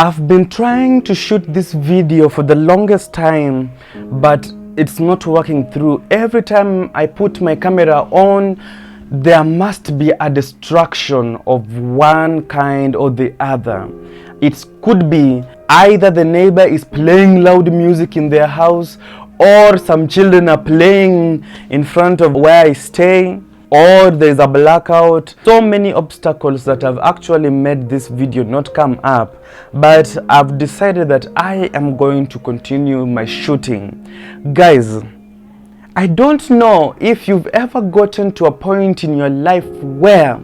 I've been trying to shoot this video for the longest time, but it's not working through. Every time I put my camera on, there must be a distraction of one kind or the other. It could be either the neighbor is playing loud music in their house, or some children are playing in front of where I stay, or there's a blackout. So many obstacles that have actually made this video not come up, but I've decided that I am going to continue my shooting. Guys, I don't know if you've ever gotten to a point in your life where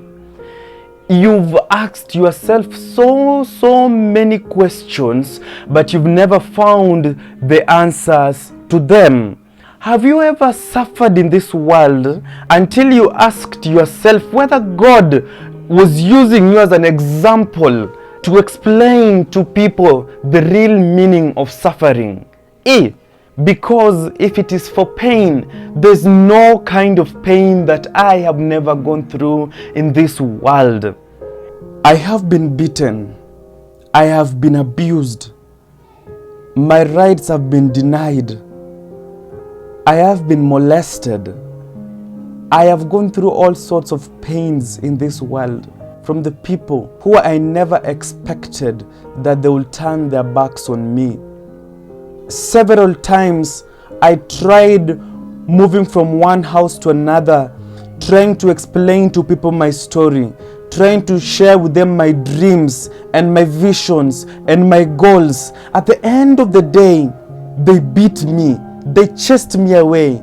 you've asked yourself so many questions, but you've never found the answers to them. Have you ever suffered in this world until you asked yourself whether God was using you as an example to explain to people the real meaning of suffering? Because if it is for pain, there's no kind of pain that I have never gone through in this world. I have been beaten. I have been abused. My rights have been denied. I have been molested. I have gone through all sorts of pains in this world from the people who I never expected that they will turn their backs on me. Several times I tried moving from one house to another, trying to explain to people my story, trying to share with them my dreams and my visions and my goals. At the end of the day, they beat me. They chased me away.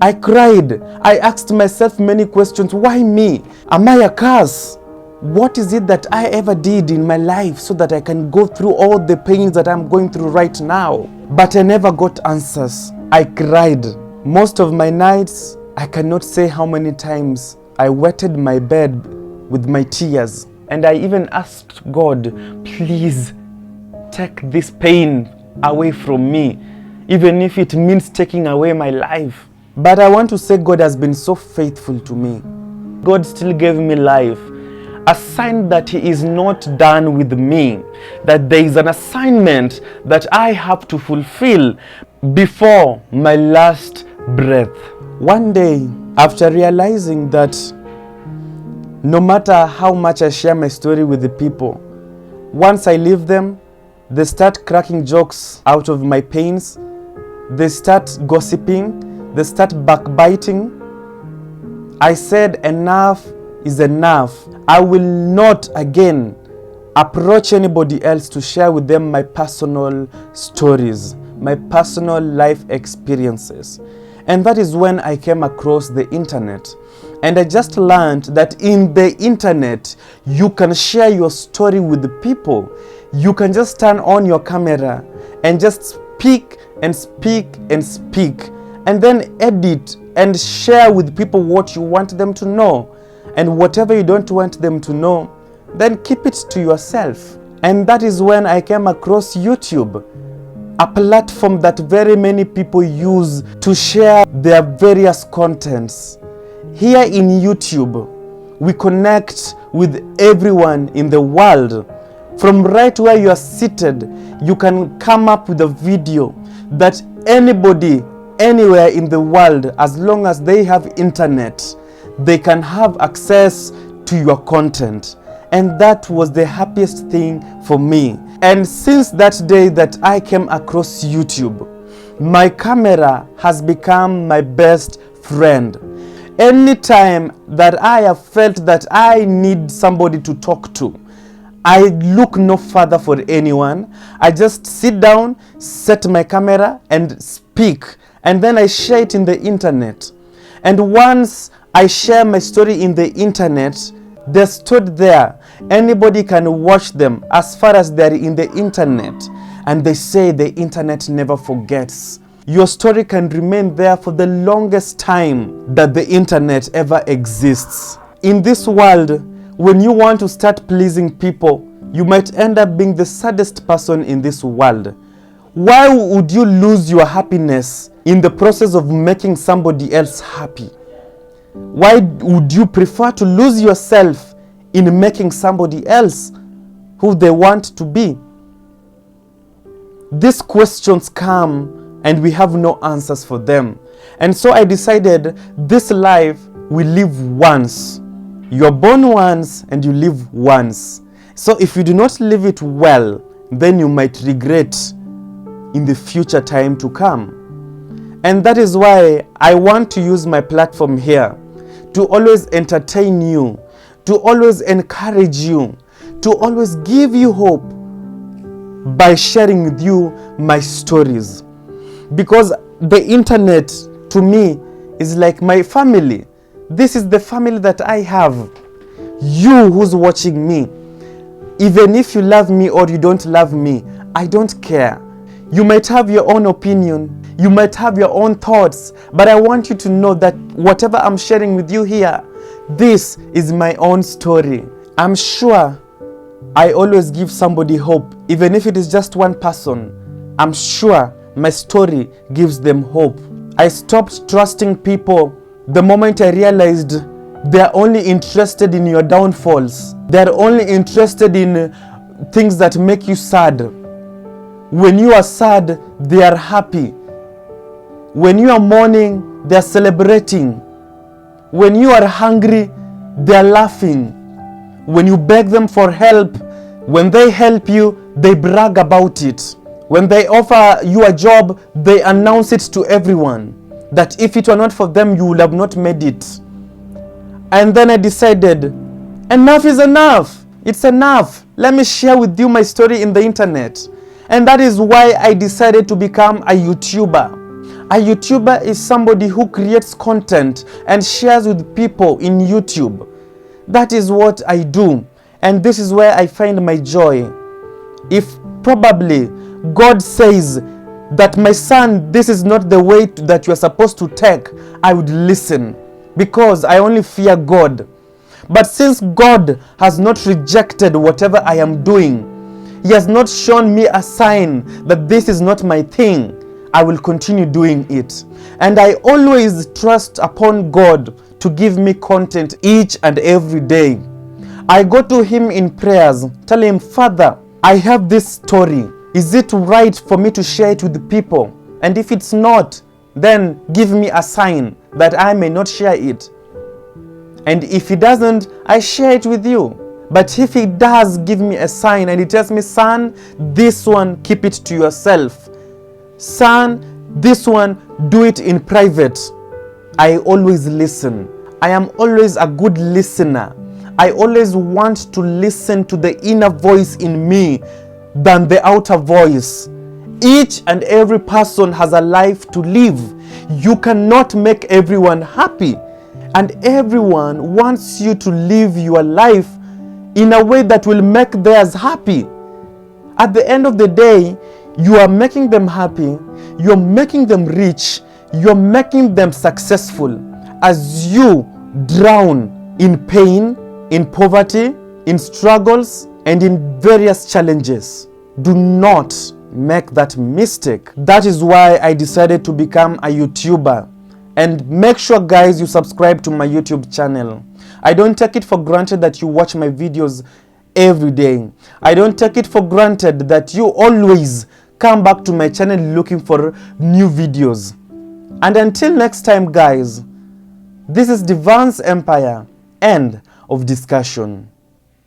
I cried. I asked myself many questions. Why me? Am I a curse? What is it that I ever did in my life so that I can go through all the pains that I'm going through right now? But I never got answers. I cried. Most of my nights, I cannot say how many times I wetted my bed with my tears. And I even asked God, please take this pain away from me, even if it means taking away my life. But I want to say God has been so faithful to me. God still gave me life. A sign that He is not done with me, that there is an assignment that I have to fulfill before my last breath. One day, after realizing that no matter how much I share my story with the people, once I leave them, they start cracking jokes out of my pains, they start gossiping, they start backbiting. I said enough is enough. I will not again approach anybody else to share with them my personal stories, my personal life experiences. And that is when I came across the internet. And I just learned that in the internet, you can share your story with the people. You can just turn on your camera and just speak and speak and speak, and then edit and share with people what you want them to know. And whatever you don't want them to know, then keep it to yourself. And that is when I came across YouTube, a platform that very many people use to share their various contents. Here in YouTube, we connect with everyone in the world. From right where you are seated, you can come up with a video that anybody, anywhere in the world, as long as they have internet, they can have access to your content. And that was the happiest thing for me. And since that day that I came across YouTube, my camera has become my best friend. Anytime that I have felt that I need somebody to talk to, I look no further for anyone. I just sit down, set my camera and speak. And then I share it in the internet. And once I share my story in the internet, they're stored there. Anybody can watch them as far as they're in the internet. And they say the internet never forgets. Your story can remain there for the longest time that the internet ever exists. In this world, when you want to start pleasing people, you might end up being the saddest person in this world. Why would you lose your happiness in the process of making somebody else happy? Why would you prefer to lose yourself in making somebody else who they want to be? these questions come and we have no answers for them. And so I decided this life we live once. You're born once and you live once. So if you do not live it well, then you might regret in the future time to come. And that is why I want to use my platform here to always entertain you, to always encourage you, to always give you hope by sharing with you my stories. Because the internet to me is like my family. This is the family that I have. You who's watching me, even if you love me or you don't love me, I don't care. You might have your own opinion, you might have your own thoughts, but I want you to know that whatever I'm sharing with you here, this is my own story. I'm sure I always give somebody hope, even if it is just one person. I'm sure my story gives them hope. I stopped trusting people the moment I realized they're only interested in your downfalls. They're only interested in things that make you sad. When you are sad, they are happy. When you are mourning, they are celebrating. When you are hungry, they are laughing. When you beg them for help, when they help you, they brag about it. When they offer you a job, they announce it to everyone that if it were not for them, you would have not made it. And then I decided, enough is enough. It's enough. Let me share with you my story in the internet. And that is why I decided to become a YouTuber. A YouTuber is somebody who creates content and shares with people in YouTube. That is what I do. And this is where I find my joy. If probably God says that, my son, this is not the way that you are supposed to take, I would listen, because I only fear God. But since God has not rejected whatever I am doing, He has not shown me a sign that this is not my thing, I will continue doing it. And I always trust upon God to give me content each and every day. I go to Him in prayers, tell Him, Father, I have this story. Is it right for me to share it with the people? And if it's not, then give me a sign that I may not share it. And if He doesn't, I share it with you. But if He does give me a sign and He tells me, son, this one, keep it to yourself. Son, this one, do it in private. I always listen. I am always a good listener. I always want to listen to the inner voice in me than the outer voice. Each and every person has a life to live. You cannot make everyone happy. And everyone wants you to live your life in a way that will make theirs happy. At the end of the day, you are making them happy, you're making them rich, you're making them successful as you drown in pain, in poverty, in struggles, and in various challenges. Do not make that mistake. That is why I decided to become a YouTuber. And make sure, guys, you subscribe to my YouTube channel. I don't take it for granted that you watch my videos every day. I don't take it for granted that you always come back to my channel looking for new videos. And until next time, guys, this is Devance Empire. End of discussion.